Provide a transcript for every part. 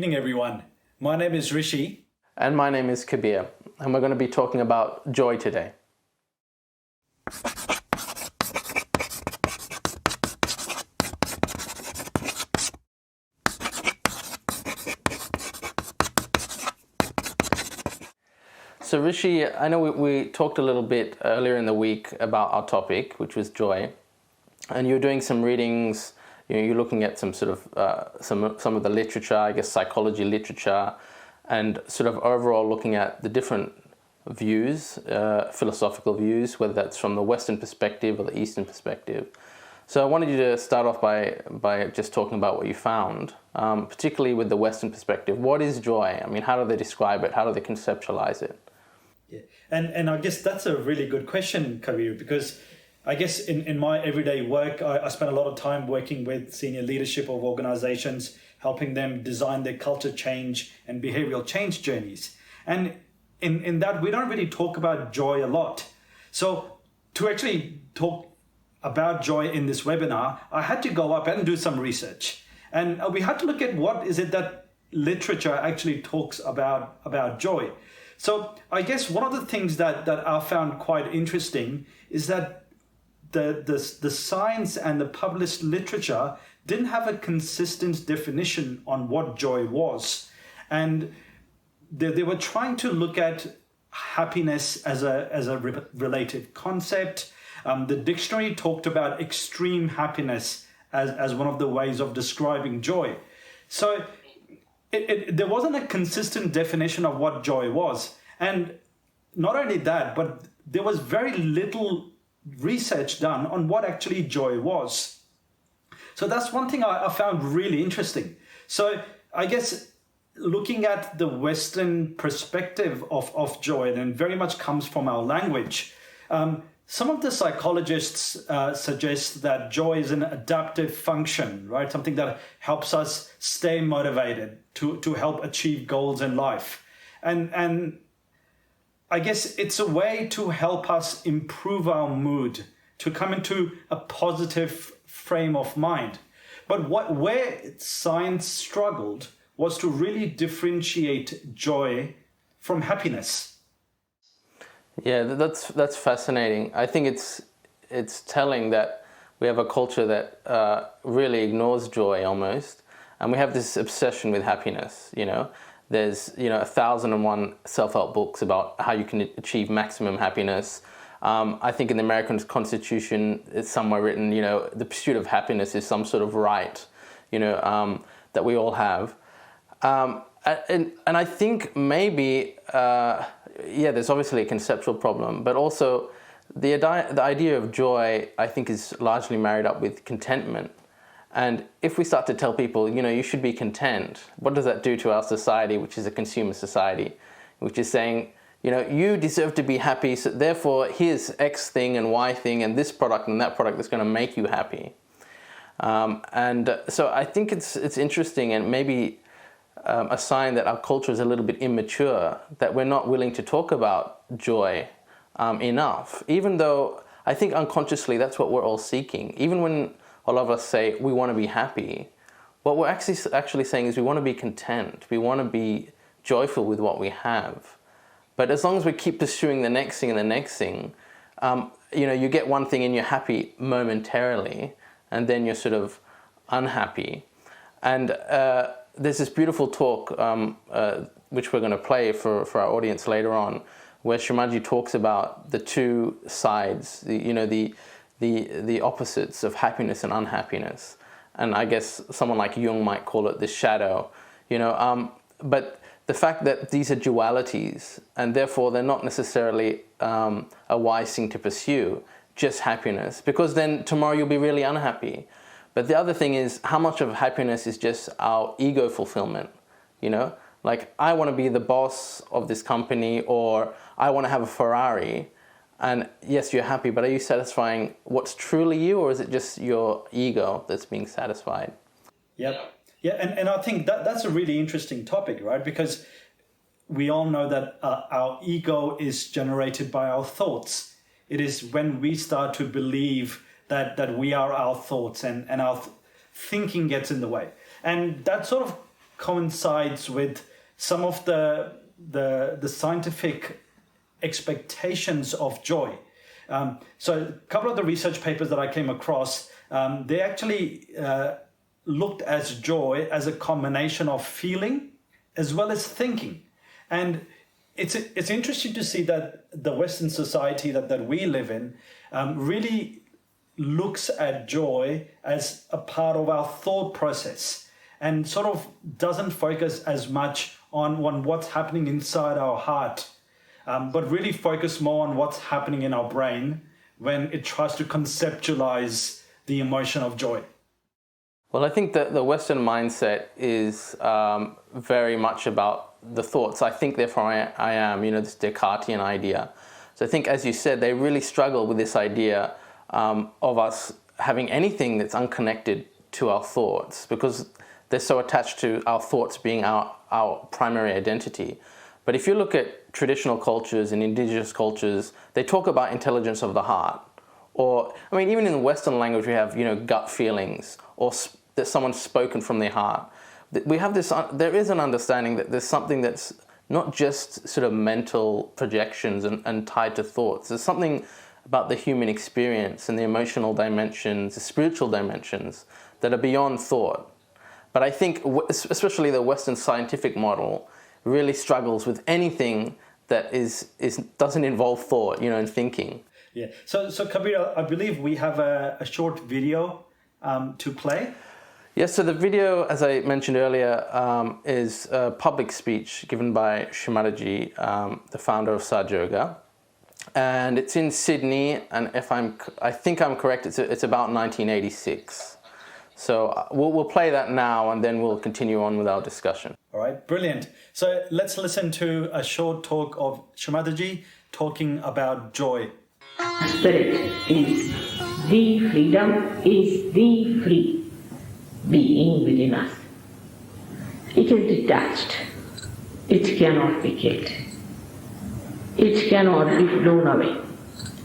evening, everyone. My name is Rishi. And my name is Kabir, and we're going to be talking about joy today. So Rishi, I know we talked a little bit earlier in the week about our topic, which was joy, and you're doing some readings. You're looking at some sort of some of the literature, I guess psychology literature, and sort of overall looking at the different views, philosophical views, whether that's from the Western perspective or the Eastern perspective. So I wanted you to start off by just talking about what you found, particularly with the Western perspective. What is joy? I mean, how do they describe it? How do they conceptualize it? Yeah. And I guess that's a really good question, Kabir, because I guess in my everyday work, I spend a lot of time working with senior leadership of organizations, helping them design their culture change and behavioral change journeys. And in that, we don't really talk about joy a lot. So to actually talk about joy in this webinar, I had to go up and do some research. And we had to look at what is it that literature actually talks about joy. So I guess one of the things that I found quite interesting is that the science and the published literature didn't have a consistent definition on what joy was. And they were trying to look at happiness as a relative concept. The dictionary talked about extreme happiness as one of the ways of describing joy. So there wasn't a consistent definition of what joy was. And not only that, but there was very little research done on what actually joy was. So that's one thing I found really interesting. So I guess looking at the Western perspective of joy, and very much comes from our language, some of the psychologists suggest that joy is an adaptive function, right? Something that helps us stay motivated to help achieve goals in life. And I guess it's a way to help us improve our mood, to come into a positive frame of mind. But where science struggled was to really differentiate joy from happiness. Yeah, that's fascinating. I think it's telling that we have a culture that really ignores joy almost, and we have this obsession with happiness. There's 1,001 self-help books about how you can achieve maximum happiness. I think in the American Constitution, it's somewhere written, the pursuit of happiness is some sort of right, that we all have. And I think maybe, there's obviously a conceptual problem, but also the idea of joy, I think, is largely married up with contentment. And if we start to tell people, you should be content, what does that do to our society, which is a consumer society, which is saying, you deserve to be happy, so therefore here's X thing and Y thing and this product and that product that's going to make you happy. So I think it's interesting, and maybe a sign that our culture is a little bit immature, that we're not willing to talk about joy enough, even though I think unconsciously that's what we're all seeking. Even when a lot of us say we want to be happy, what we're actually saying is we want to be content, we want to be joyful with what we have. But as long as we keep pursuing the next thing and the next thing, you get one thing and you're happy momentarily, and then you're sort of unhappy. And there's this beautiful talk, which we're going to play for our audience later on, where Shri Mataji talks about the two sides, the opposites of happiness and unhappiness. And I guess someone like Jung might call it the shadow, but the fact that these are dualities, and therefore they're not necessarily a wise thing to pursue, just happiness, because then tomorrow you'll be really unhappy. But the other thing is, how much of happiness is just our ego fulfillment, Like, I want to be the boss of this company, or I want to have a Ferrari. And yes, you're happy, but are you satisfying what's truly you, or is it just your ego that's being satisfied? Yep. Yeah, and I think that's a really interesting topic, right? Because we all know that our ego is generated by our thoughts. It is when we start to believe that we are our thoughts, and our thinking gets in the way. And that sort of coincides with some of the scientific expectations of joy. So a couple of the research papers that I came across, they actually looked at joy as a combination of feeling as well as thinking. And it's interesting to see that the Western society that we live in really looks at joy as a part of our thought process and sort of doesn't focus as much on what's happening inside our heart, but really focus more on what's happening in our brain when it tries to conceptualize the emotion of joy. Well, I think that the Western mindset is very much about the thoughts. I think, therefore I am, this Descartesian idea. So I think, as you said, they really struggle with this idea of us having anything that's unconnected to our thoughts, because they're so attached to our thoughts being our primary identity. But if you look at traditional cultures and indigenous cultures, they talk about intelligence of the heart. Or, even in the Western language, we have, gut feelings, or that someone's spoken from their heart. We have this, there is an understanding that there's something that's not just sort of mental projections and tied to thoughts. There's something about the human experience and the emotional dimensions, the spiritual dimensions that are beyond thought. But I think, especially the Western scientific model, really struggles with anything that doesn't involve thought, and thinking. Yeah. So Kabir, I believe we have a short video to play. Yes, so the video, as I mentioned earlier, is a public speech given by Shri Mataji, the founder of Sahaja Yoga. And it's in Sydney, and I think I'm correct, it's about 1986. So we'll play that now, and then we'll continue on with our discussion. All right, brilliant. So let's listen to a short talk of Shri Mataji talking about joy. Spirit is the freedom, is the free being within us. It is detached. It cannot be killed. It cannot be blown away.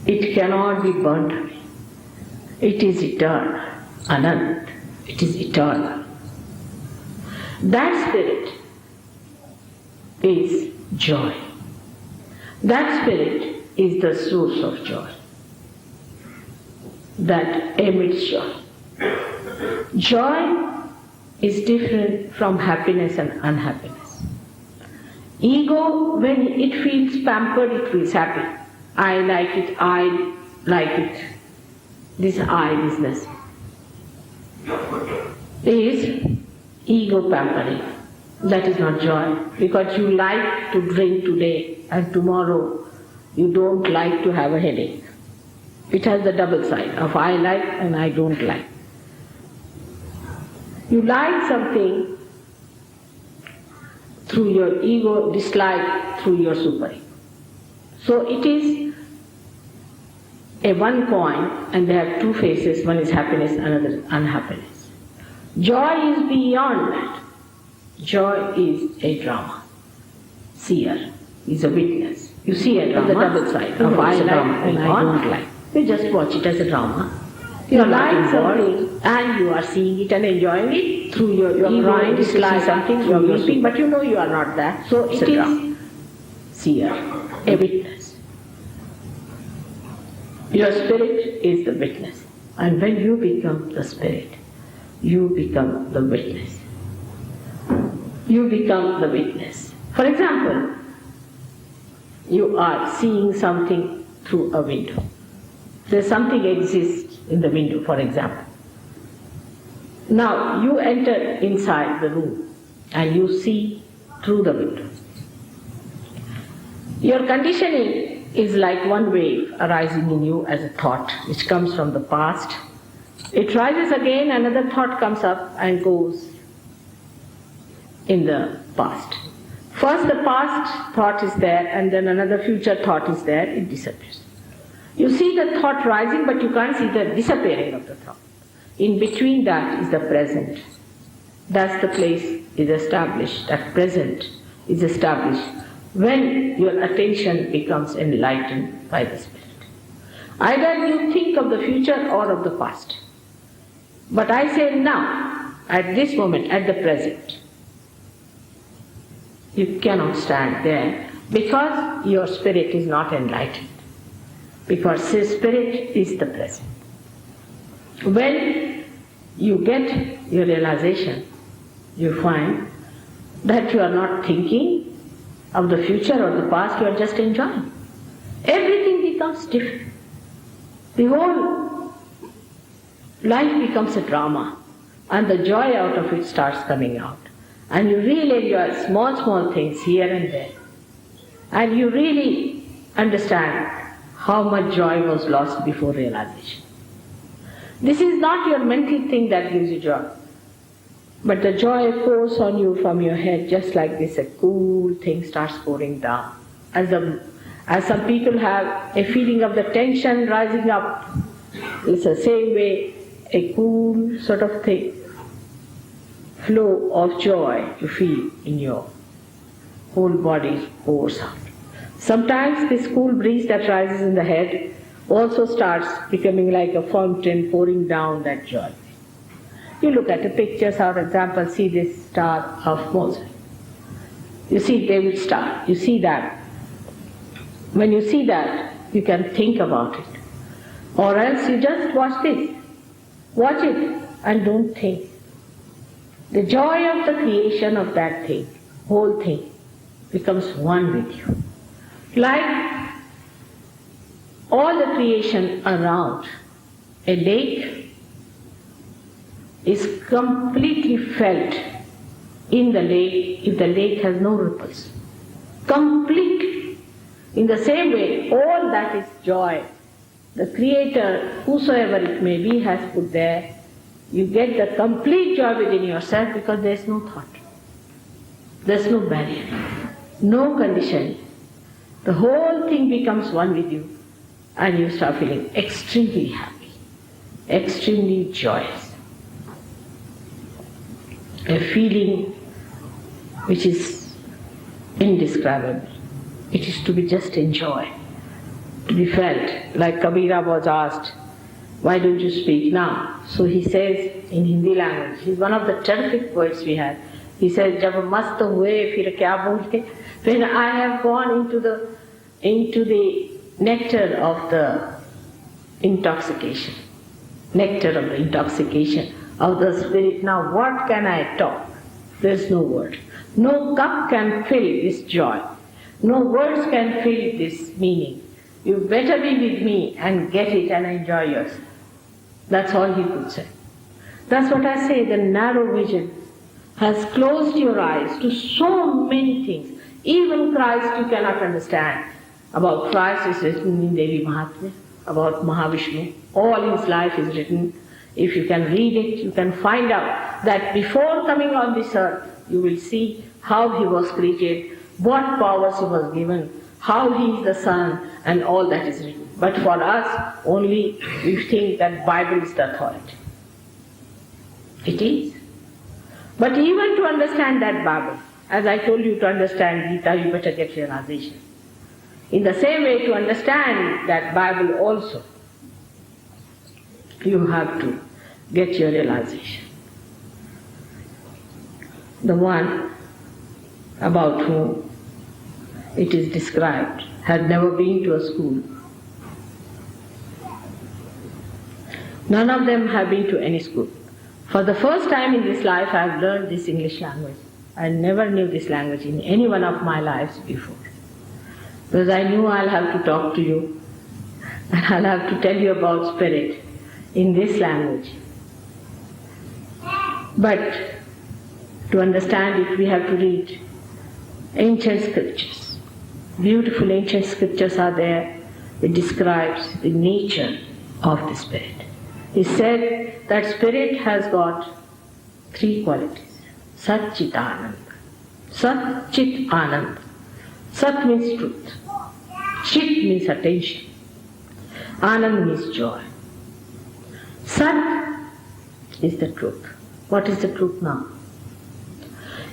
It cannot be burnt away. It is eternal, Anant. It is eternal. That spirit is joy. That spirit is the source of joy. That emits joy. Joy is different from happiness and unhappiness. Ego, when it feels pampered, it feels happy. I like it. This I business is ego pampering. That is not joy, because you like to drink today and tomorrow you don't like to have a headache. It has the double side of I like and I don't like. You like something through your ego, dislike through your super-ego. So it is a one coin, and they have two faces, one is happiness, another is unhappiness. Joy is beyond that. Joy is a drama. Seer is a witness. You see a drama, the double side of I like and I don't like. You just watch it as a drama. You like something and you are seeing it and enjoying it through your mind, dislike something, you are weeping, but you know you are not that. So it is seer, a witness. Your spirit is the witness. And when you become the spirit, you become the witness. You become the witness. For example, you are seeing something through a window. There's something exists in the window, for example. Now you enter inside the room and you see through the window. Your conditioning is like one wave arising in you as a thought which comes from the past. It rises again, another thought comes up and goes in the past. First the past thought is there and then another future thought is there, it disappears. You see the thought rising, but you can't see the disappearing of the thought. In between that is the present. That's the place is established, that present is established when your attention becomes enlightened by the Spirit. Either you think of the future or of the past. But I say now, at this moment, at the present, You cannot stand there because your spirit is not enlightened. Because spirit is the present. When you get your realization, you find that you are not thinking of the future or the past, you are just enjoying. Everything becomes different. The whole life becomes a drama, and the joy out of it starts coming out. And you really enjoy small things here and there. And you really understand how much joy was lost before realization. This is not your mental thing that gives you joy, but the joy pours on you from your head just like this, a cool thing starts pouring down. As some people have a feeling of the tension rising up, it's the same way a cool sort of thing, flow of joy you feel in your whole body pours out. Sometimes this cool breeze that rises in the head also starts becoming like a fountain pouring down that joy. You look at the pictures, for example, see this star of Moses. You see David's star, you see that. When you see that, you can think about it. Or else you just watch this. Watch it and don't think. The joy of the creation of that thing, whole thing, becomes one with you. Like all the creation around, a lake is completely felt in the lake if the lake has no ripples. Completely. In the same way, all that is joy. The Creator, whosoever it may be, has put there. You get the complete joy within yourself because there is no thought. There is no barrier, no condition. The whole thing becomes one with you and you start feeling extremely happy, extremely joyous. A feeling which is indescribable. It is to be just enjoyed, to be felt. Like Kabira was asked, why don't you speak now? So he says in Hindi language, he's one of the terrific poets we had. He says, Jab mast hue fir kya bolte? When I have gone into the nectar of the intoxication of the spirit, now what can I talk? There's no word. No cup can fill this joy. No words can fill this meaning. You better be with me and get it and enjoy yourself. That's all he could say. That's what I say, the narrow vision has closed your eyes to so many things. Even Christ you cannot understand. About Christ is written in Devi Mahatmya, about Mahavishnu. All his life is written. If you can read it, you can find out that before coming on this earth, you will see how he was created, what powers he was given, how he is the Son, and all that is written. But for us, only we think that Bible is the authority. It is. But even to understand that Bible, as I told you to understand Gita, you better get realization. In the same way, to understand that Bible also, you have to get your realization. The one about whom it is described had never been to a school. None of them have been to any school. For the first time in this life, I have learned this English language. I never knew this language in any one of my lives before. Because I knew I'll have to talk to you and I'll have to tell you about spirit in this language. But to understand it, we have to read ancient scriptures. Beautiful ancient scriptures are there. It describes the nature of the spirit. It said that spirit has got three qualities. Sat Chit Anand. Sat Chit Anand. Sat means truth. Chit means attention. Anand means joy. Sat is the truth. What is the truth now?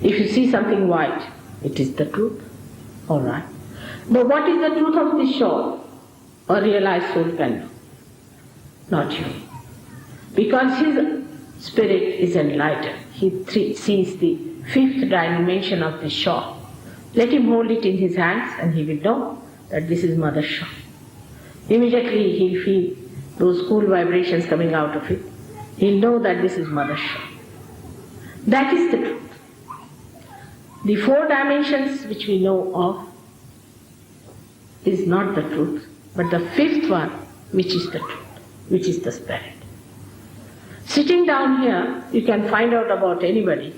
If you see something white, it is the truth. Alright. But what is the truth of this shore? A realized soul can know. Not you. Because his spirit is enlightened. He sees the fifth dimension of the shore. Let him hold it in his hands and he will know that this is Mother Shah. Immediately he'll feel those cool vibrations coming out of it. He'll know that this is Mother Shah. That is the truth. The 4 dimensions which we know of is not the truth, but the 5th one, which is the truth, which is the spirit. Sitting down here, you can find out about anybody.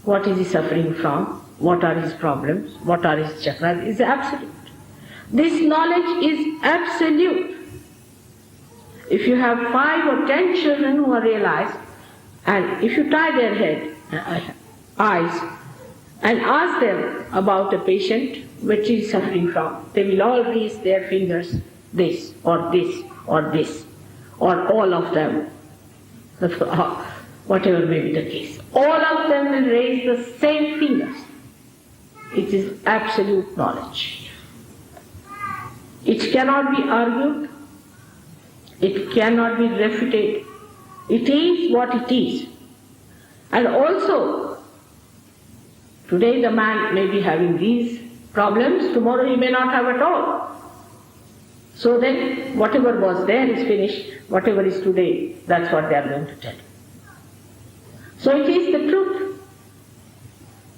What is he suffering from? What are his problems? What are his chakras? Is absolute. This knowledge is absolute. If you have 5 or 10 children who are realized, and if you tie their eyes, and ask them about a patient which he is suffering from, they will all raise their fingers, this, or this, or this, or all of them, whatever may be the case. All of them will raise the same fingers. It is absolute knowledge. It cannot be argued. It cannot be refuted. It is what it is. And also, today the man may be having these problems, tomorrow he may not have at all. So then, whatever was there is finished, whatever is today, that's what they are going to tell. So it is the truth.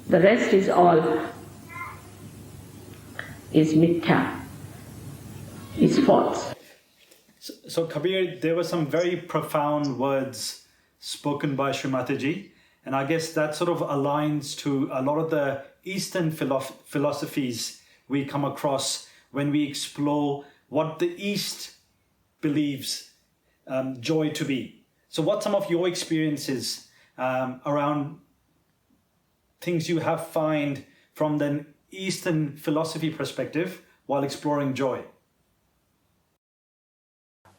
The rest is all, is mithya, is false. So Kabir, there were some very profound words spoken by Shri Mataji, and I guess that sort of aligns to a lot of the Eastern philosophies we come across when we explore what the East believes joy to be. So what's some of your experiences around things you have found from the Eastern philosophy perspective while exploring joy?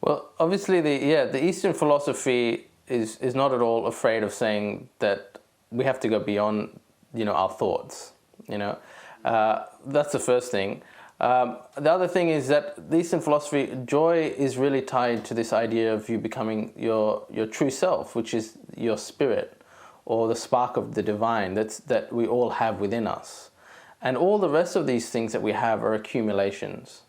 Well, obviously, the Eastern philosophy is not at all afraid of saying that we have to go beyond, our thoughts. That's the first thing. The other thing is that the Eastern philosophy, joy is really tied to this idea of you becoming your true self, which is your spirit, or the spark of the divine that we all have within us. And all the rest of these things that we have are accumulations.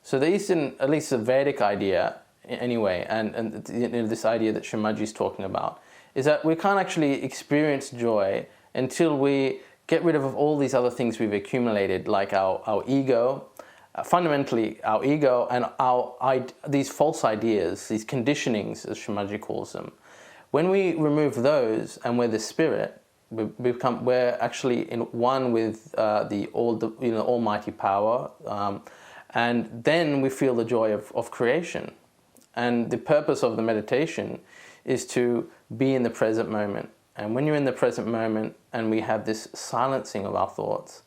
So the Eastern, at least the Vedic idea, anyway, and this idea that Shri Mataji is talking about, is that we can't actually experience joy until we get rid of all these other things we've accumulated, like our ego, fundamentally our ego, and these false ideas, these conditionings, as Shri Mataji calls them. When we remove those and we're the spirit, we're actually in one with the almighty power, and then we feel the joy of creation. And the purpose of the meditation is to be in the present moment. And when you're in the present moment and we have this silencing of our thoughts,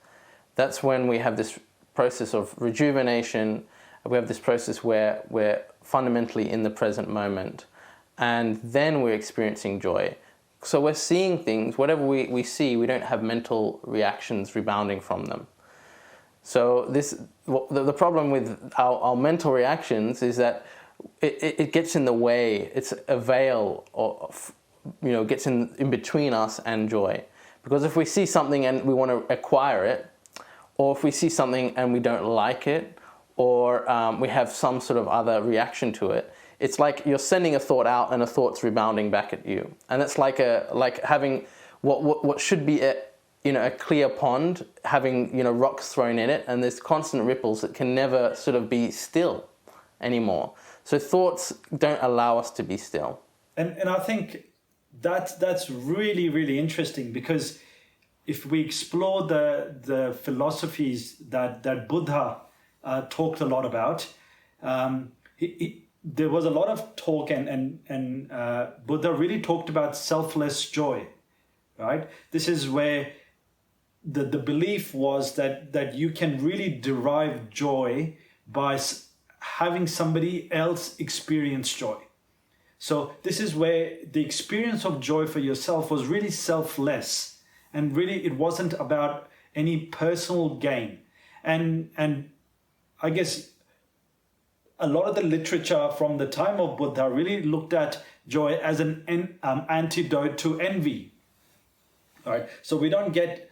that's when we have this process of rejuvenation. We have this process where we're fundamentally in the present moment. And then we're experiencing joy. So we're seeing things, whatever we see, we don't have mental reactions rebounding from them. So the problem with our mental reactions is that it gets in the way. It's a veil, or gets in between us and joy. Because if we see something and we want to acquire it, or if we see something and we don't like it, or we have some sort of other reaction to it, it's like you're sending a thought out and a thought's rebounding back at you. And it's like having what should be a clear pond, having rocks thrown in it, and there's constant ripples that can never sort of be still anymore. So thoughts don't allow us to be still. And I think that's really, really interesting, because if we explore the philosophies that Buddha talked a lot about, there was a lot of talk, and Buddha really talked about selfless joy, right? This is where the belief was that you can really derive joy by having somebody else experience joy. So this is where the experience of joy for yourself was really selfless, and really it wasn't about any personal gain. And I guess a lot of the literature from the time of Buddha really looked at joy as an antidote to envy. All right, so we don't get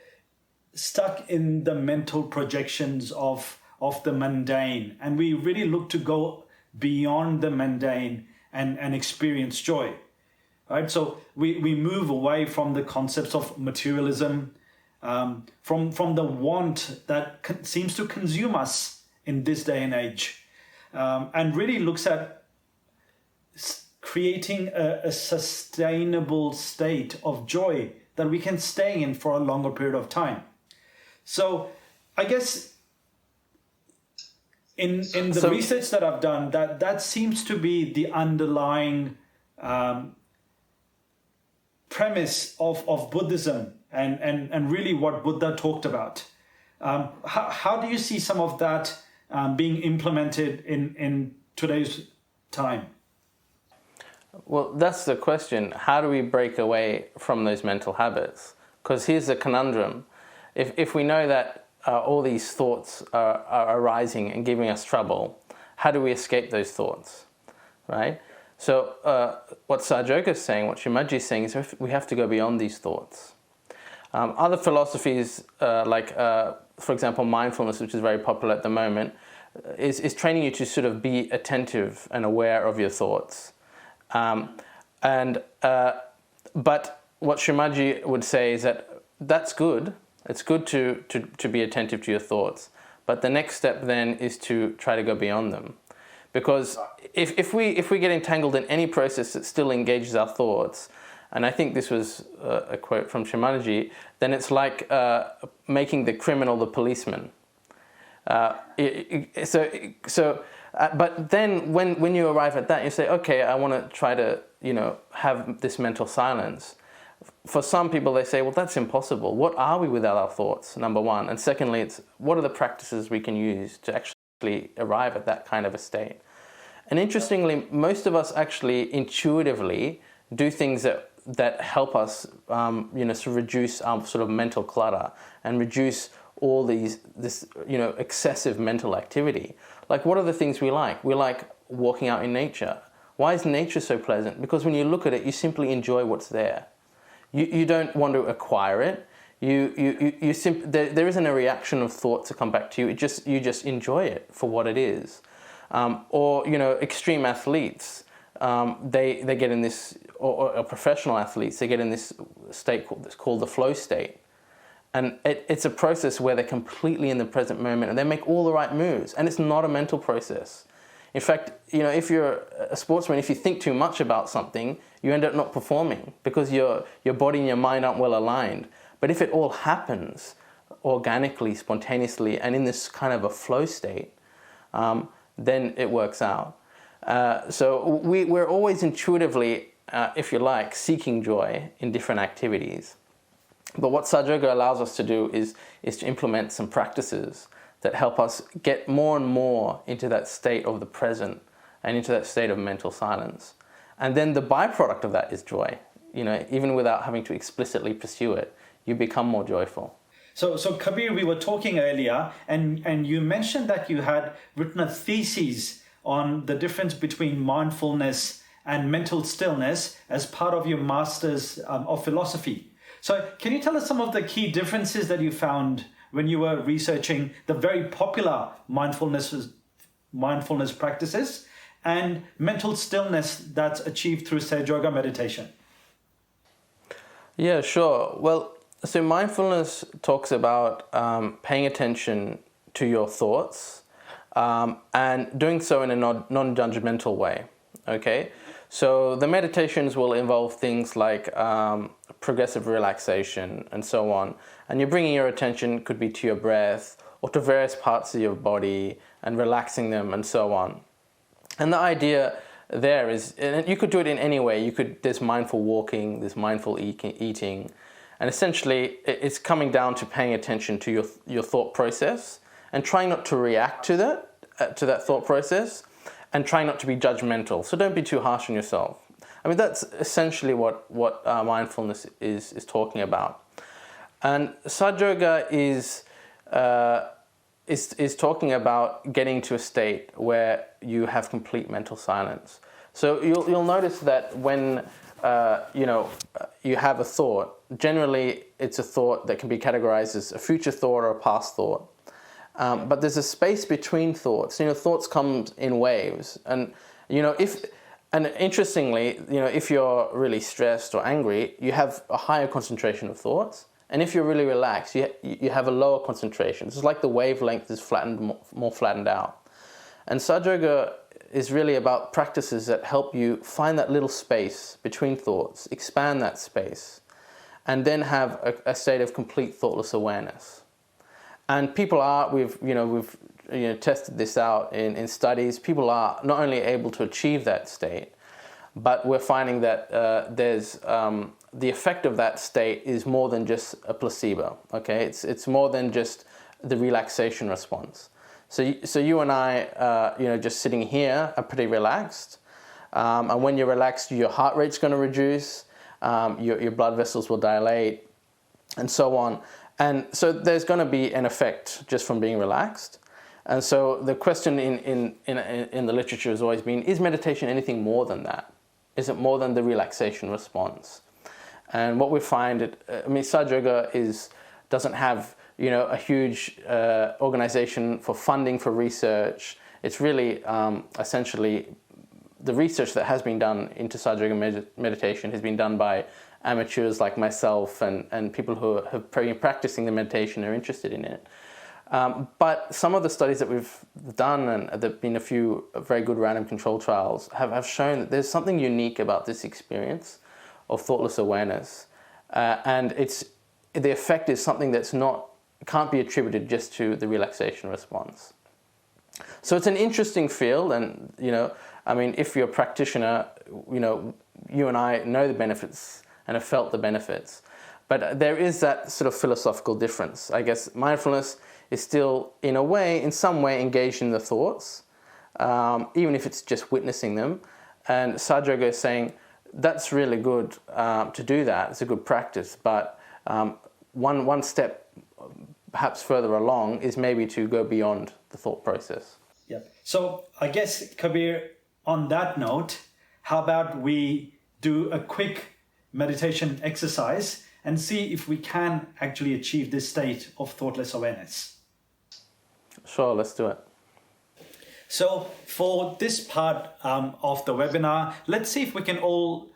stuck in the mental projections of the mundane, and we really look to go beyond the mundane and experience joy. Right? So we move away from the concepts of materialism, from the want that seems to consume us in this day and age, and really looks at creating a sustainable state of joy that we can stay in for a longer period of time. So I guess in the research that I've done, that seems to be the underlying premise of Buddhism and really what Buddha talked about. How do you see some of that being implemented in today's time? Well, that's the question. How do we break away from those mental habits? Because here's the conundrum. If we know that all these thoughts are arising and giving us trouble, how do we escape those thoughts, right? So what Sahaja Yoga is saying, what Shri Mataji is saying, is we have to go beyond these thoughts. Other philosophies, for example, mindfulness, which is very popular at the moment, is training you to sort of be attentive and aware of your thoughts. But what Shri Mataji would say is that that's good. It's good to be attentive to your thoughts. But the next step then is to try to go beyond them. Because if we get entangled in any process that still engages our thoughts, and I think this was a quote from Shri Mataji, then it's like making the criminal the policeman. But then when you arrive at that, you say, okay, I want to try to, have this mental silence. For some people, they say, well, that's impossible. What are we without our thoughts, number one? And secondly, it's what are the practices we can use to actually arrive at that kind of a state? And interestingly, most of us actually intuitively do things that help us, to reduce our sort of mental clutter and reduce all this excessive mental activity. Like, what are the things we like? We like walking out in nature. Why is nature so pleasant? Because when you look at it, you simply enjoy what's there. You don't want to acquire it. There isn't a reaction of thought to come back to you. You just enjoy it for what it is. Or extreme athletes, they get in this, or professional athletes, they get in this state called the flow state. And it's a process where they're completely in the present moment and they make all the right moves. And it's not a mental process. In fact, if you're a sportsman, if you think too much about something, you end up not performing because your body and your mind aren't well aligned. But if it all happens organically, spontaneously, and in this kind of a flow state, then it works out. So we're always intuitively, if you like, seeking joy in different activities. But what Sahaja Yoga allows us to do is to implement some practices that help us get more and more into that state of the present and into that state of mental silence. And then the byproduct of that is joy. Even without having to explicitly pursue it, you become more joyful. So Kabir, we were talking earlier, and you mentioned that you had written a thesis on the difference between mindfulness and mental stillness as part of your Master's of Philosophy. So can you tell us some of the key differences that you found when you were researching the very popular mindfulness practices and mental stillness that's achieved through Sahaja Yoga meditation? Yeah, sure. Well, so mindfulness talks about paying attention to your thoughts and doing so in a non-judgmental way, okay? So the meditations will involve things like progressive relaxation and so on. And you're bringing your attention, could be to your breath or to various parts of your body and relaxing them and so on. And the idea there is, and you could do it in any way. There's mindful walking, there's mindful eating. And essentially, it's coming down to paying attention to your thought process and trying not to react to that thought process and trying not to be judgmental. So don't be too harsh on yourself. I mean, that's essentially what mindfulness is talking about. And Sahaja Yoga is talking about getting to a state where you have complete mental silence. So you'll notice that when you have a thought, generally it's a thought that can be categorized as a future thought or a past thought. But there's a space between thoughts. Thoughts come in waves, and interestingly, if you're really stressed or angry, you have a higher concentration of thoughts, and if you're really relaxed, you have a lower concentration. It's like the wavelength is more flattened out. And Sahaja Yoga is really about practices that help you find that little space between thoughts, expand that space, and then have a state of complete thoughtless awareness. And people are, we've tested this out in studies, people are not only able to achieve that state, but we're finding that the effect of that state is more than just a placebo, okay? It's more than just the relaxation response. So you and I, just sitting here are pretty relaxed. And when you're relaxed, your heart rate's going to reduce, your blood vessels will dilate, and so on. And so there's going to be an effect just from being relaxed. And so the question in the literature has always been, is meditation anything more than that? Is it more than the relaxation response? And what we find, Sahaja Yoga doesn't have a huge organization for funding for research. It's really essentially the research that has been done into Sahaja Yoga meditation has been done by amateurs like myself and people who have been practicing the meditation are interested in it. But some of the studies that we've done, and there have been a few very good random control trials, have shown that there's something unique about this experience of thoughtless awareness. And the effect is something that's can't be attributed just to the relaxation response. So it's an interesting field, and if you're a practitioner, you and I know the benefits and have felt the benefits. But there is that sort of philosophical difference. I guess mindfulness is still, in some way, engaged in the thoughts, even if it's just witnessing them. And Sahaja Yoga is saying that's really good to do that. It's a good practice, but one step perhaps further along is maybe to go beyond the thought process. Yeah. So I guess, Kabir, on that note, how about we do a quick meditation exercise and see if we can actually achieve this state of thoughtless awareness? Sure, let's do it. So for this part of the webinar, let's see if we can all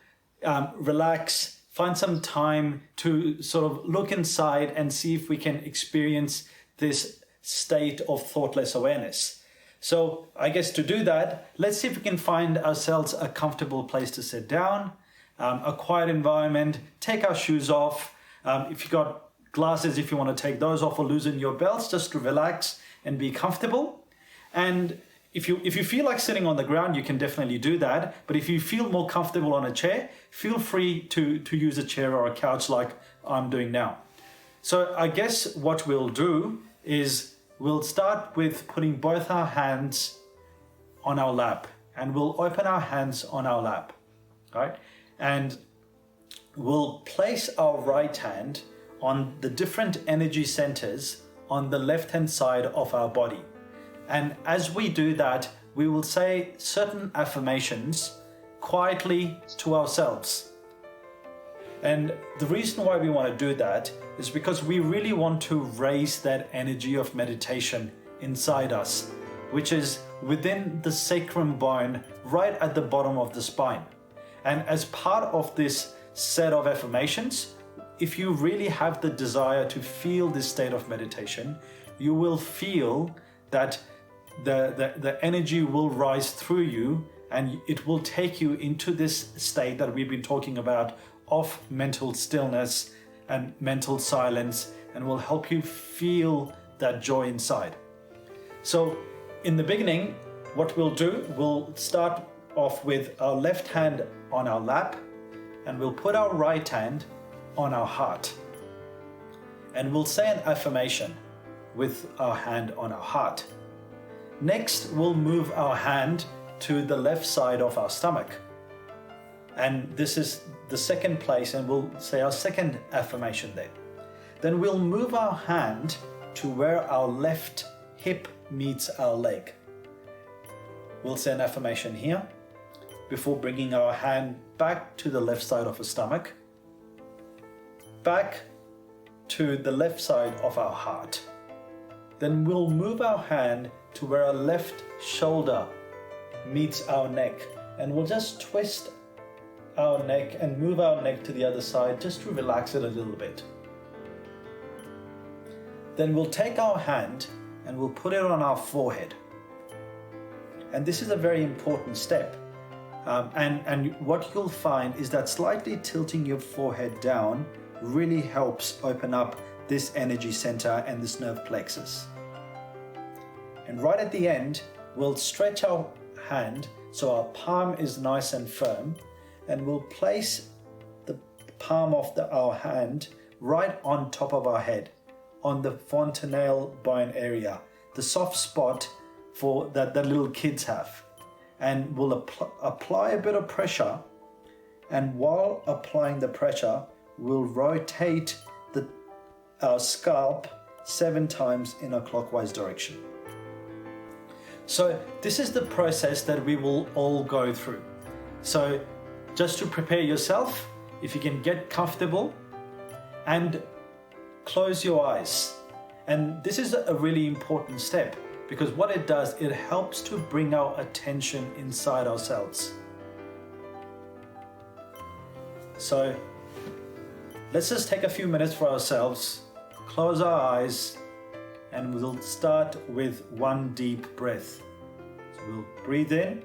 relax, find some time to sort of look inside and see if we can experience this state of thoughtless awareness. So I guess to do that, let's see if we can find ourselves a comfortable place to sit down, a quiet environment, take our shoes off. If you've got glasses, if you want to take those off or loosen your belts, just to relax and be comfortable. And if you feel like sitting on the ground, you can definitely do that. But if you feel more comfortable on a chair, feel free to use a chair or a couch like I'm doing now. So I guess what we'll do is we'll start with putting both our hands on our lap, and we'll open our hands on our lap, right? And we'll place our right hand on the different energy centers on the left-hand side of our body. And as we do that, we will say certain affirmations quietly to ourselves. And the reason why we want to do that is because we really want to raise that energy of meditation inside us, which is within the sacrum bone, right at the bottom of the spine. And as part of this set of affirmations, if you really have the desire to feel this state of meditation, you will feel that the energy will rise through you, and it will take you into this state that we've been talking about of mental stillness and mental silence, and will help you feel that joy inside. So in the beginning, what we'll do, we'll start off with our left hand on our lap, and we'll put our right hand on our heart. And we'll say an affirmation with our hand on our heart. Next, we'll move our hand to the left side of our stomach. And this is the second place, and we'll say our second affirmation there. Then we'll move our hand to where our left hip meets our leg. We'll say an affirmation here. before bringing our hand back to the left side of the stomach, back to the left side of our heart. Then we'll move our hand to where our left shoulder meets our neck, and we'll just twist our neck and move our neck to the other side just to relax it a little bit. Then we'll take our hand and we'll put it on our forehead. And this is a very important step. And what you'll find is that slightly tilting your forehead down really helps open up this energy center and this nerve plexus. And right at the end, we'll stretch our hand so our palm is nice and firm, and we'll place the palm of our hand right on top of our head, on the fontanelle bone area, the soft spot for that little kids have. And we'll apply a bit of pressure, and while applying the pressure, we'll rotate our scalp 7 times in a clockwise direction. So this is the process that we will all go through. So just to prepare yourself, if you can get comfortable and close your eyes. And this is a really important step, because what it does, it helps to bring our attention inside ourselves. So let's just take a few minutes for ourselves, close our eyes, and we'll start with one deep breath. So we'll breathe in.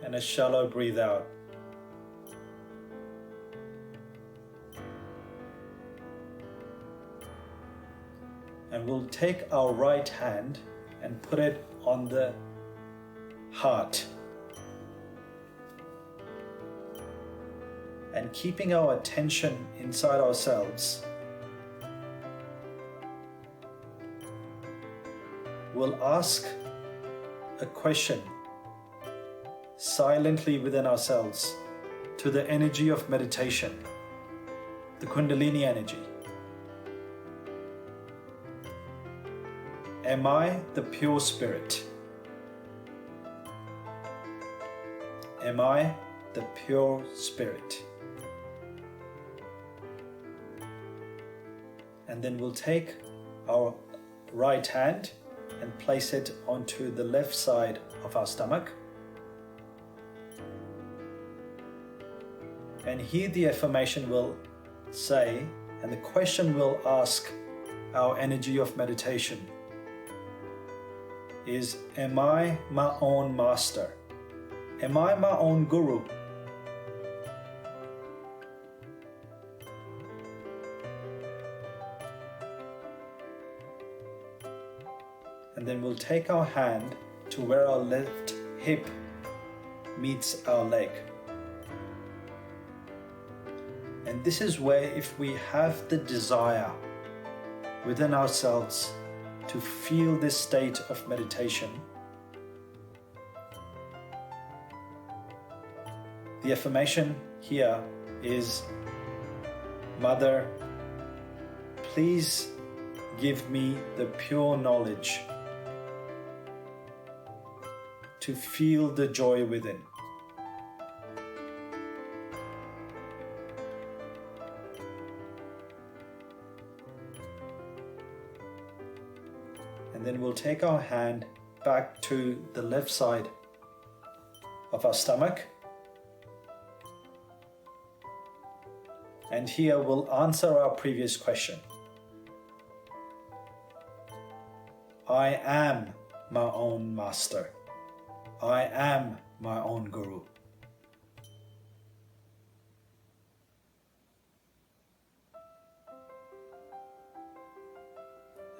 And a shallow breathe out. And we'll take our right hand and put it on the heart. And keeping our attention inside ourselves, we'll ask a question silently within ourselves to the energy of meditation, the Kundalini energy. Am I the pure spirit? Am I the pure spirit? And then we'll take our right hand and place it onto the left side of our stomach. And here the affirmation will say, and the question will ask our energy of meditation is, am I my own master? Am I my own guru? And then we'll take our hand to where our left hip meets our leg. And this is where, if we have the desire within ourselves to feel this state of meditation, the affirmation here is, Mother, please give me the pure knowledge to feel the joy within. And then we'll take our hand back to the left side of our stomach. And here we'll answer our previous question. I am my own master. I am my own guru.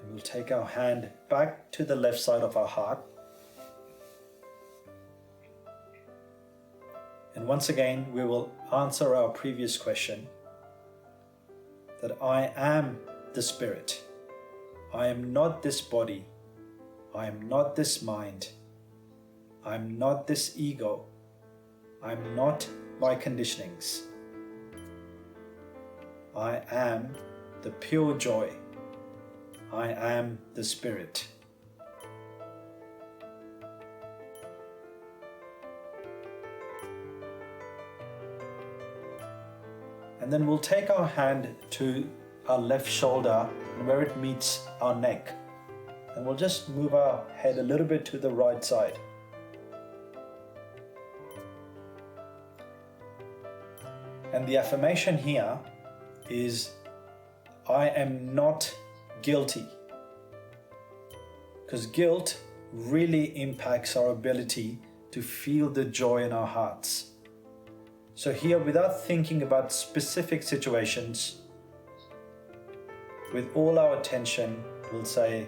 And we'll take our hand back to the left side of our heart. And once again, we will answer our previous question, that I am the spirit. I am not this body. I am not this mind. I'm not this ego. I'm not my conditionings. I am the pure joy. I am the spirit. And then we'll take our hand to our left shoulder and where it meets our neck. And we'll just move our head a little bit to the right side. And the affirmation here is, I am not guilty. Because guilt really impacts our ability to feel the joy in our hearts. So here, without thinking about specific situations, with all our attention, we'll say,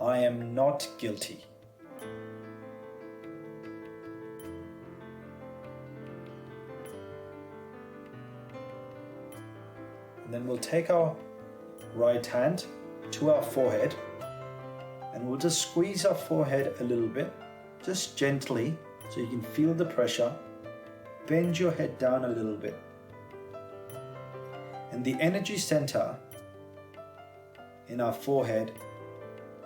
I am not guilty. And then we'll take our right hand to our forehead and we'll just squeeze our forehead a little bit, just gently, so you can feel the pressure. Bend your head down a little bit. And the energy center in our forehead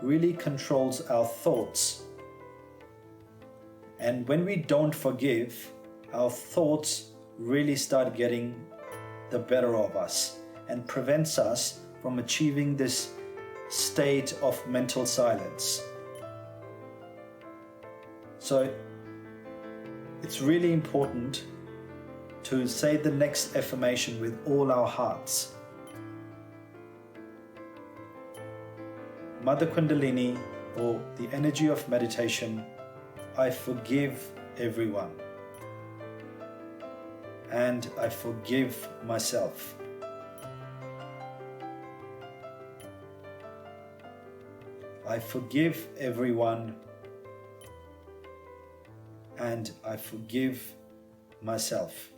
really controls our thoughts. And when we don't forgive, our thoughts really start getting the better of us and prevents us from achieving this state of mental silence. So it's really important to say the next affirmation with all our hearts. Mother Kundalini, or the energy of meditation, I forgive everyone. And I forgive myself. I forgive everyone. And I forgive myself.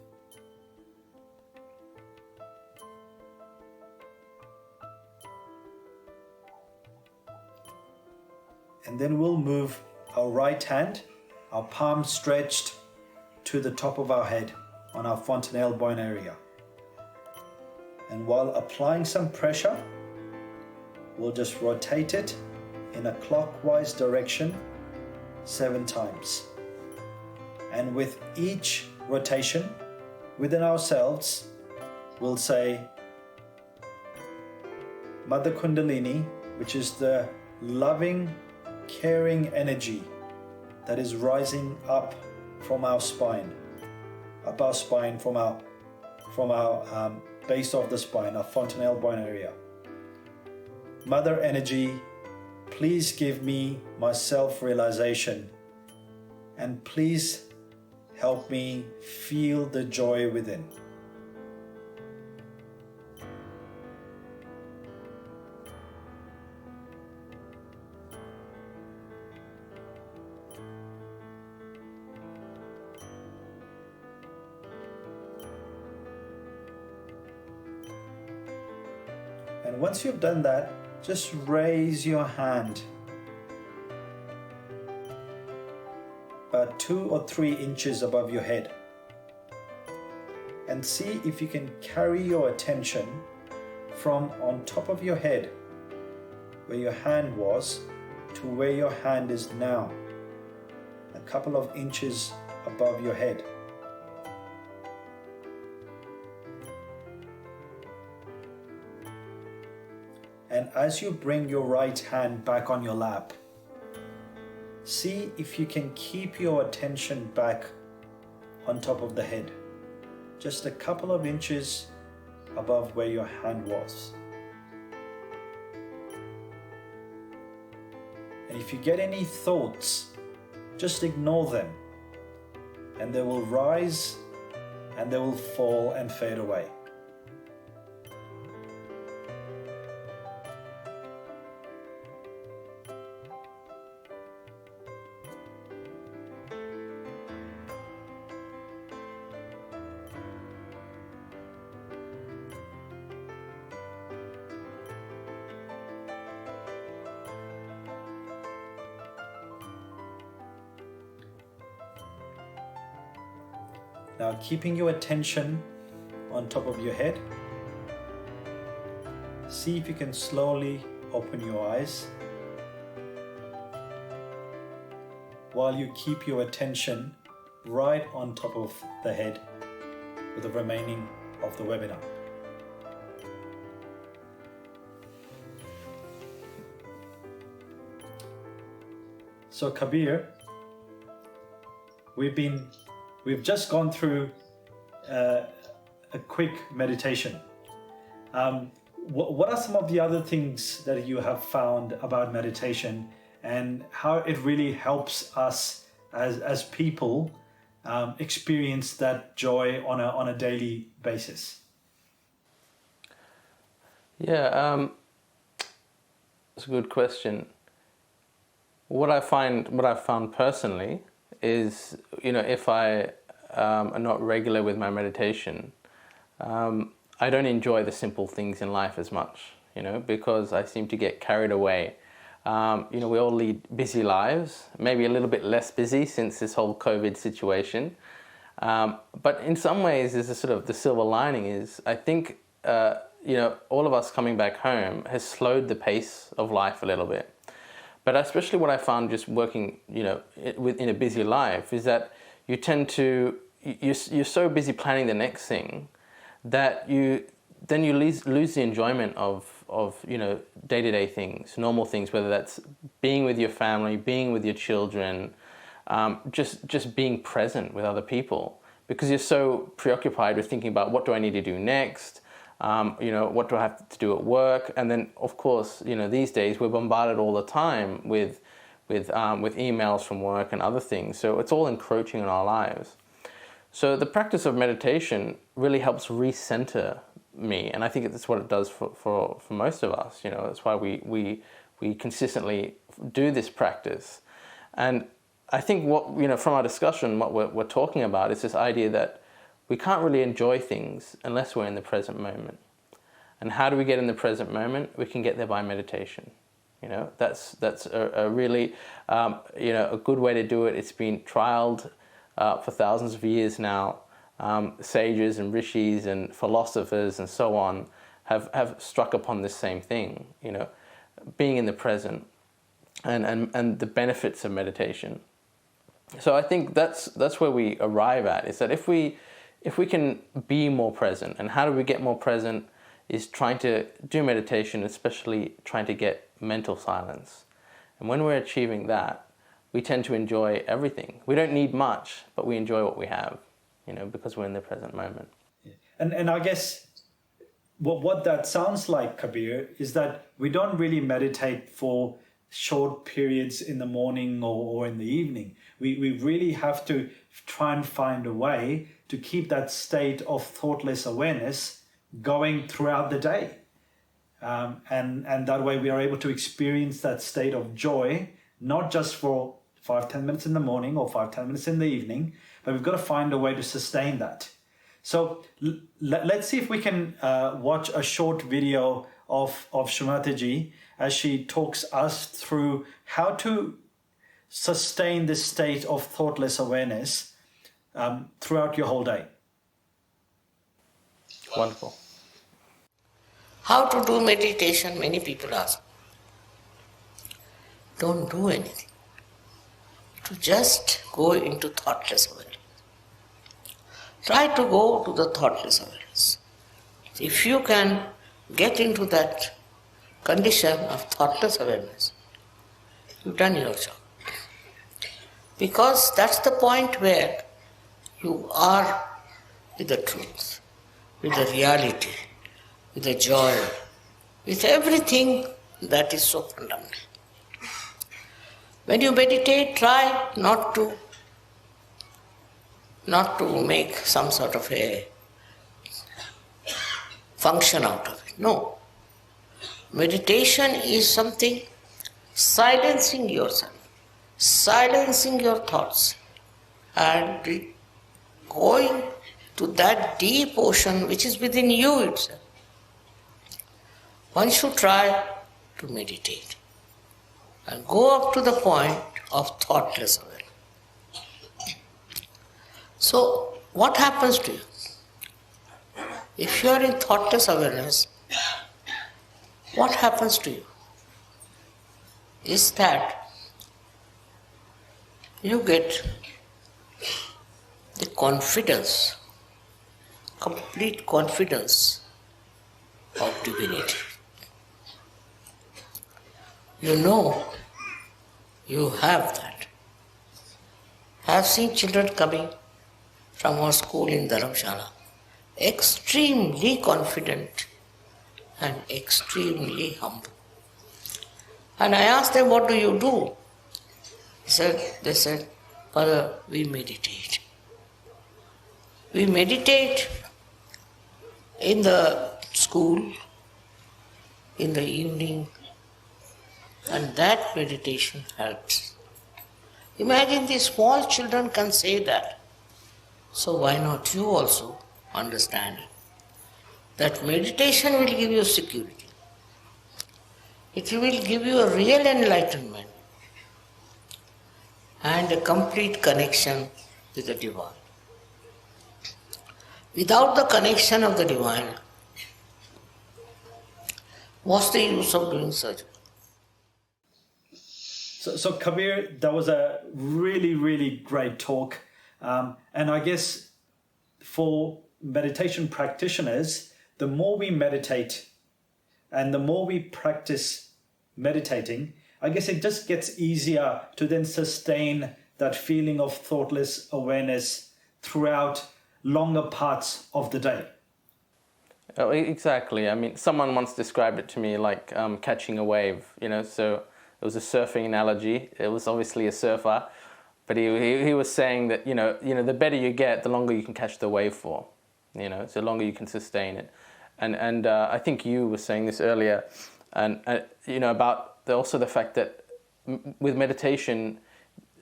And then we'll move our right hand, our palm stretched to the top of our head on our fontanelle bone area. And while applying some pressure, we'll just rotate it in a clockwise direction 7 times. And with each rotation within ourselves, we'll say, Mother Kundalini, which is the loving, caring energy that is rising up from our spine, from our base of the spine, our fontanelle bone area. Mother energy, please give me my self-realization and please help me feel the joy within. And once you've done that, just raise your hand about 2 or 3 inches above your head and see if you can carry your attention from on top of your head where your hand was to where your hand is now, a couple of inches above your head. And as you bring your right hand back on your lap, see if you can keep your attention back on top of the head, just a couple of inches above where your hand was. And if you get any thoughts, just ignore them, and they will rise and they will fall and fade away. Now, keeping your attention on top of your head, see if you can slowly open your eyes while you keep your attention right on top of the head for the remaining of the webinar. So Kabir, we've just gone through a quick meditation. What are some of the other things that you have found about meditation and how it really helps us as people experience that joy on a daily basis? Yeah, it's a good question. What I found personally is, if I am not regular with my meditation, I don't enjoy the simple things in life as much, because I seem to get carried away. We all lead busy lives, maybe a little bit less busy since this whole COVID situation. But in some ways, there's a sort of the silver lining is, I think, all of us coming back home has slowed the pace of life a little bit. But especially what I found just working, in a busy life is that you tend to, you're so busy planning the next thing that you lose the enjoyment of day-to-day things, normal things, whether that's being with your family, being with your children, just being present with other people, because you're so preoccupied with thinking about what do I need to do next, what do I have to do at work, and then of course these days we're bombarded all the time with emails from work and other things, so it's all encroaching on our lives. So the practice of meditation really helps recenter me, and I think that's what it does for most of us. That's why we consistently do this practice. And I think what from our discussion, what we're talking about is this idea that we can't really enjoy things unless we're in the present moment. And how do we get in the present moment? We can get there by meditation. That's a really a good way to do it. It's been trialed for thousands of years now. Sages and rishis and philosophers and so on have struck upon this same thing, being in the present and the benefits of meditation. So I think that's where we arrive at, is that if we can be more present, and how do we get more present is trying to do meditation, especially trying to get mental silence. And when we're achieving that, we tend to enjoy everything. We don't need much, but we enjoy what we have, because we're in the present moment. And I guess what that sounds like, Kabir, is that we don't really meditate for short periods in the morning or in the evening. We really have to try and find a way to keep that state of thoughtless awareness going throughout the day. And that way we are able to experience that state of joy, not just for 5-10 minutes in the morning or 5-10 minutes in the evening, but we've got to find a way to sustain that. So let's see if we can watch a short video of Shri Mataji as she talks us through how to sustain this state of thoughtless awareness throughout your whole day. Wonderful. How to do meditation, many people ask. Don't do anything. To just go into thoughtless awareness. Try to go to the thoughtless awareness. If you can get into that condition of thoughtless awareness, you've done your job. Because that's the point where you are with the truth, with the reality, with the joy, with everything that is so fundamental. When you meditate, try not to make some sort of a function out of it. No. Meditation is something silencing yourself, silencing your thoughts, and going to that deep ocean which is within you itself. One should try to meditate and go up to the point of thoughtless awareness. So, what happens to you? If you are in thoughtless awareness, what happens to you is that you get the confidence, complete confidence of divinity. You know You have that. I have seen children coming from our school in Dharamshala, extremely confident and extremely humble. And I asked them, what do you do? They said, Father, we meditate. We meditate in the school, in the evening, and that meditation helps. Imagine these small children can say that. So why not you also understand that meditation will give you security. It will give you a real enlightenment and a complete connection with the divine. Without the connection of the divine, what's the use of doing surgery? So Kabir, that was a really, really great talk. And I guess for meditation practitioners, the more we meditate and the more we practice meditating, I guess it just gets easier to then sustain that feeling of thoughtless awareness throughout longer parts of the day. Oh, exactly. I mean, someone once described it to me like catching a wave, so it was a surfing analogy. It was obviously a surfer, but he was saying that, the better you get, the longer you can catch the wave for, so the longer you can sustain it. And I think you were saying this earlier, and about also the fact that with meditation,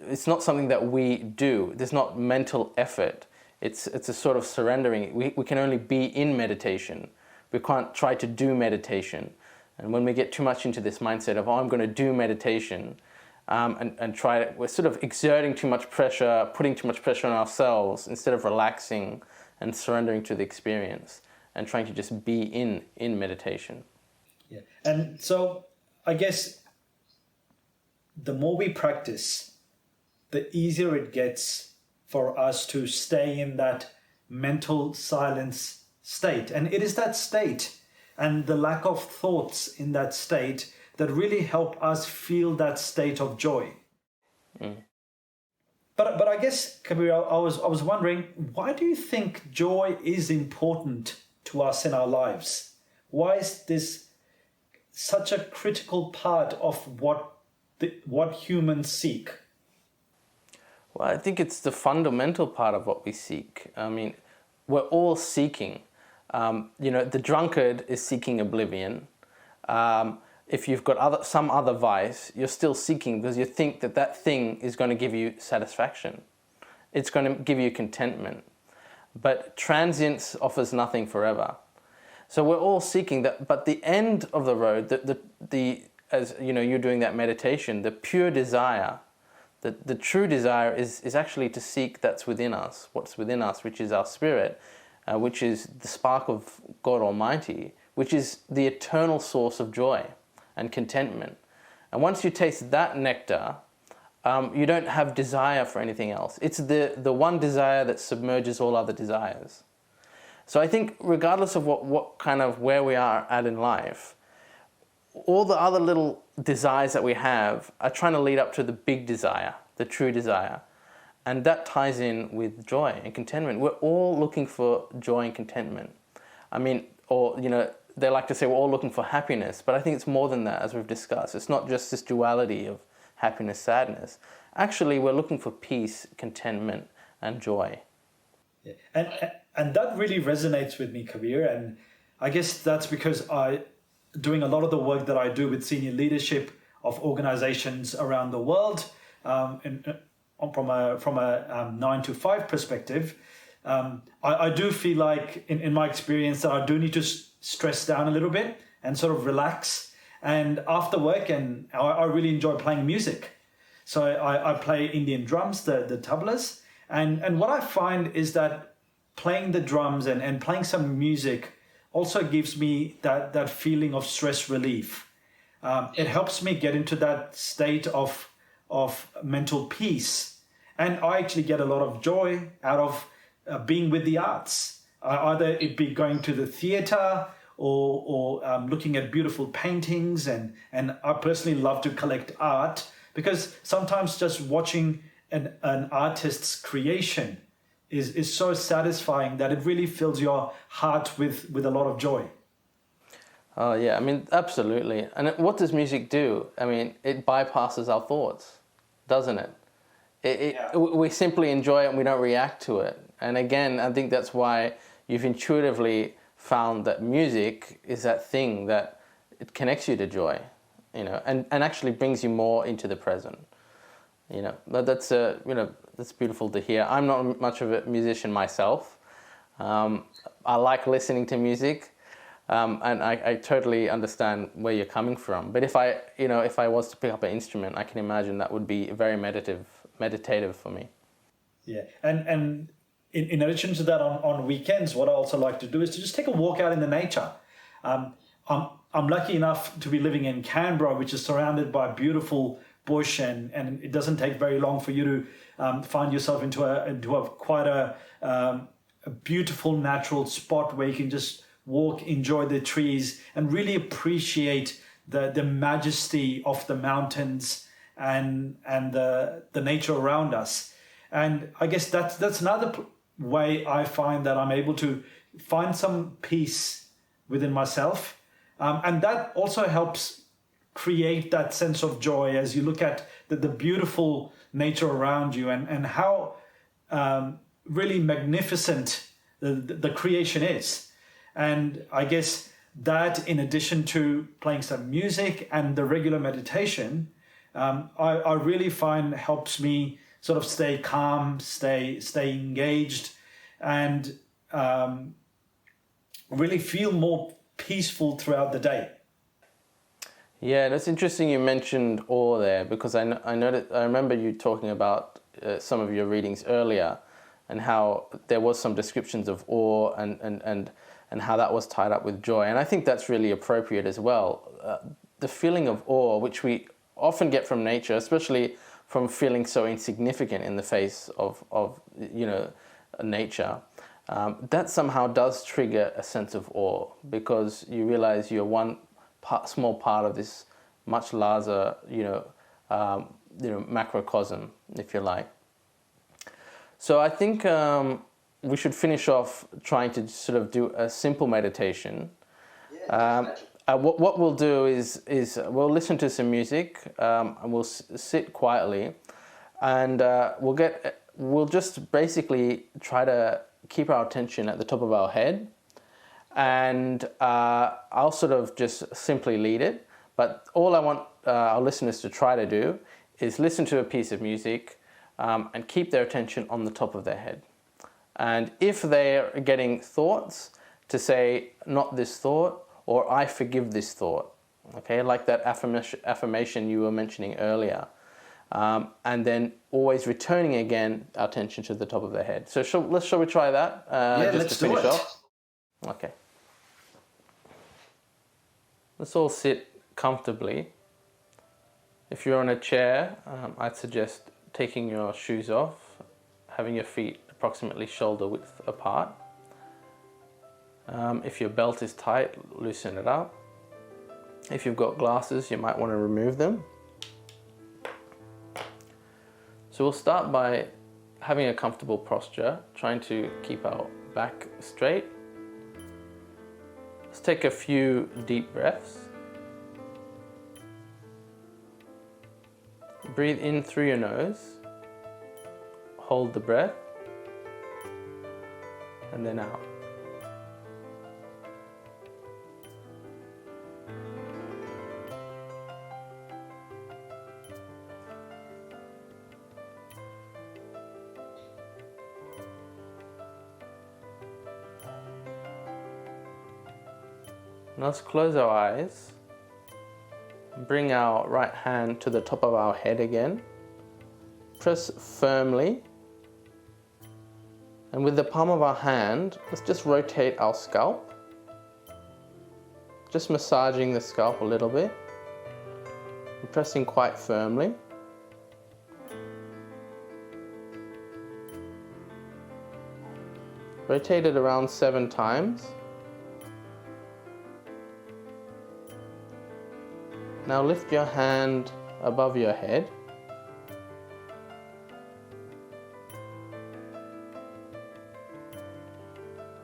it's not something that we do. There's not mental effort. It's a sort of surrendering. We can only be in meditation. We can't try to do meditation. And when we get too much into this mindset of, I'm going to do meditation, and try it, we're sort of exerting too much pressure, putting too much pressure on ourselves instead of relaxing and surrendering to the experience and trying to just be in meditation. Yeah. And so I guess the more we practice, the easier it gets for us to stay in that mental silence state. And it is that state and the lack of thoughts in that state that really help us feel that state of joy. Mm. But I guess, Kabir, I was wondering, why do you think joy is important to us in our lives? Why is this such a critical part of what humans seek? Well, I think it's the fundamental part of what we seek. I mean, we're all seeking. The drunkard is seeking oblivion. If you've got some other vice, you're still seeking because you think that thing is going to give you satisfaction. It's going to give you contentment. But transience offers nothing forever. So we're all seeking that. But the end of the road, as you're doing that meditation, the pure desire, the true desire is actually to seek that's within us, what's within us, which is our spirit, which is the spark of God Almighty, which is the eternal source of joy and contentment. And once you taste that nectar, you don't have desire for anything else. It's the one desire that submerges all other desires. So I think regardless of what kind of where we are at in life, all the other little desires that we have are trying to lead up to the big desire, the true desire. And that ties in with joy and contentment. We're all looking for joy and contentment. I mean, they like to say we're all looking for happiness, but I think it's more than that, as we've discussed. It's not just this duality of happiness, sadness. Actually, we're looking for peace, contentment, and joy. Yeah. And that really resonates with me, Kabir. And I guess that's because doing a lot of the work that I do with senior leadership of organizations around the world, from a 9-to-5 perspective, I do feel like in my experience that I do need to stress down a little bit and sort of relax. And after work, and I really enjoy playing music. So I play Indian drums, the tablas. And what I find is that playing the drums and playing some music also gives me that feeling of stress relief. It helps me get into that state of mental peace. And I actually get a lot of joy out of being with the arts. Either it be going to the theatre or looking at beautiful paintings. And I personally love to collect art. because sometimes just watching an artist's creation is so satisfying that it really fills your heart with a lot of joy. Oh yeah, I mean, absolutely. And what does music do? I mean, it bypasses our thoughts, doesn't it? We simply enjoy it and we don't react to it. And again, I think that's why you've intuitively found that music is that thing that it connects you to joy, you know, and actually brings you more into the present. You know, that's that's beautiful to hear. I'm not much of a musician myself. I like listening to music, and I totally understand where you're coming from. But if I was to pick up an instrument, I can imagine that would be very meditative for me. Yeah, and in addition to that, on weekends, what I also like to do is to just take a walk out in the nature. I'm lucky enough to be living in Canberra, which is surrounded by beautiful bush, and it doesn't take very long for you to find yourself into a quite a beautiful natural spot where you can just walk, enjoy the trees, and really appreciate the majesty of the mountains and the nature around us. And I guess that's another way I find that I'm able to find some peace within myself, and that also helps create that sense of joy as you look at the beautiful nature around you, and how really magnificent the creation is. And I guess that, in addition to playing some music and the regular meditation, I really find helps me sort of stay calm, stay engaged, and really feel more peaceful throughout the day. Yeah, that's interesting you mentioned awe there, because I remember you talking about some of your readings earlier, and how there was some descriptions of awe and how that was tied up with joy. And I think that's really appropriate as well. The feeling of awe, which we often get from nature, especially from feeling so insignificant in the face of nature, that somehow does trigger a sense of awe, because you realize you're one small part of this much larger, macrocosm, if you like. So I think we should finish off trying to sort of do a simple meditation. What we'll do is we'll listen to some music, and we'll sit quietly, and we'll just basically try to keep our attention at the top of our head, and I'll sort of just simply lead it. But all I want our listeners to try to do is listen to a piece of music, and keep their attention on the top of their head. And if they're getting thoughts, to say, not this thought, or I forgive this thought, okay, like that affirmation you were mentioning earlier. And then always returning again our attention to the top of the head. So shall we try that? Let's to finish do it. off? Okay. Let's all sit comfortably. If you're on a chair, I'd suggest taking your shoes off, having your feet approximately shoulder width apart. If your belt is tight, loosen it up. If you've got glasses, you might want to remove them. So we'll start by having a comfortable posture, trying to keep our back straight. Let's take a few deep breaths. Breathe in through your nose, hold the breath, and then out. Now let's close our eyes. Bring our right hand to the top of our head again. Press firmly. And with the palm of our hand, let's just rotate our scalp. Just massaging the scalp a little bit. And pressing quite firmly. Rotate it around 7 times. Now lift your hand above your head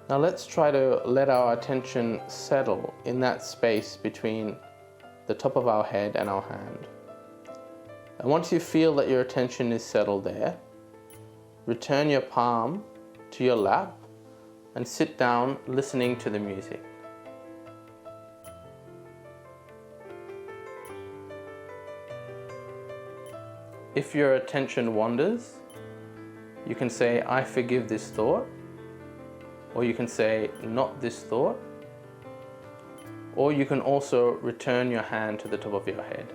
Now let's try to let our attention settle in that space between the top of our head and our hand. And once you feel that your attention is settled there, return your palm to your lap and sit down listening to the music. If your attention wanders, you can say, I forgive this thought, or you can say, not this thought, or you can also return your hand to the top of your head.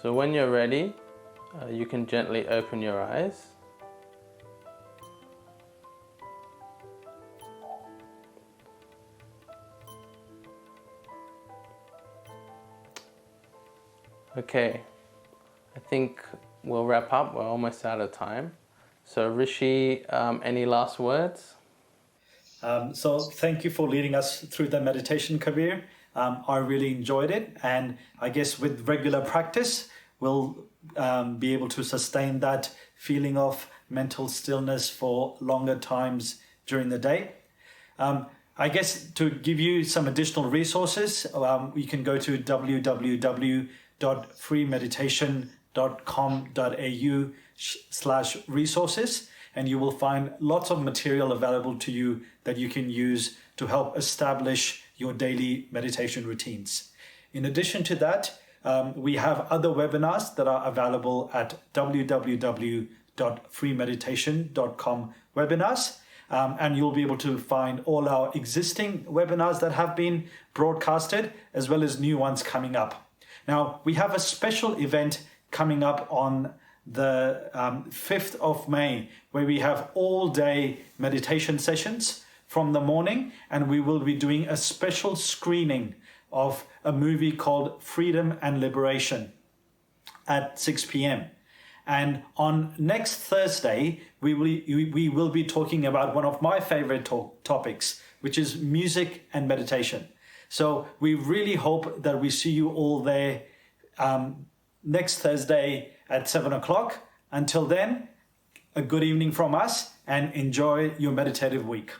So when you're ready, you can gently open your eyes. Okay, I think we'll wrap up. We're almost out of time. So Rishi, any last words? So thank you for leading us through the meditation, Kabir. I really enjoyed it, and I guess with regular practice, we'll be able to sustain that feeling of mental stillness for longer times during the day. I guess to give you some additional resources, you can go to www.freemeditation.com.au/resources, and you will find lots of material available to you that you can use to help establish your daily meditation routines. In addition to that, we have other webinars that are available at www.freemeditation.com webinars. And you'll be able to find all our existing webinars that have been broadcasted, as well as new ones coming up. Now, we have a special event coming up on the 5th of May, where we have all-day meditation sessions from the morning, and we will be doing a special screening of a movie called Freedom and Liberation at 6 p.m. And on next Thursday, we will be talking about one of my favorite topics, which is music and meditation. So we really hope that we see you all there next Thursday at 7 o'clock. Until then, a good evening from us and enjoy your meditative week.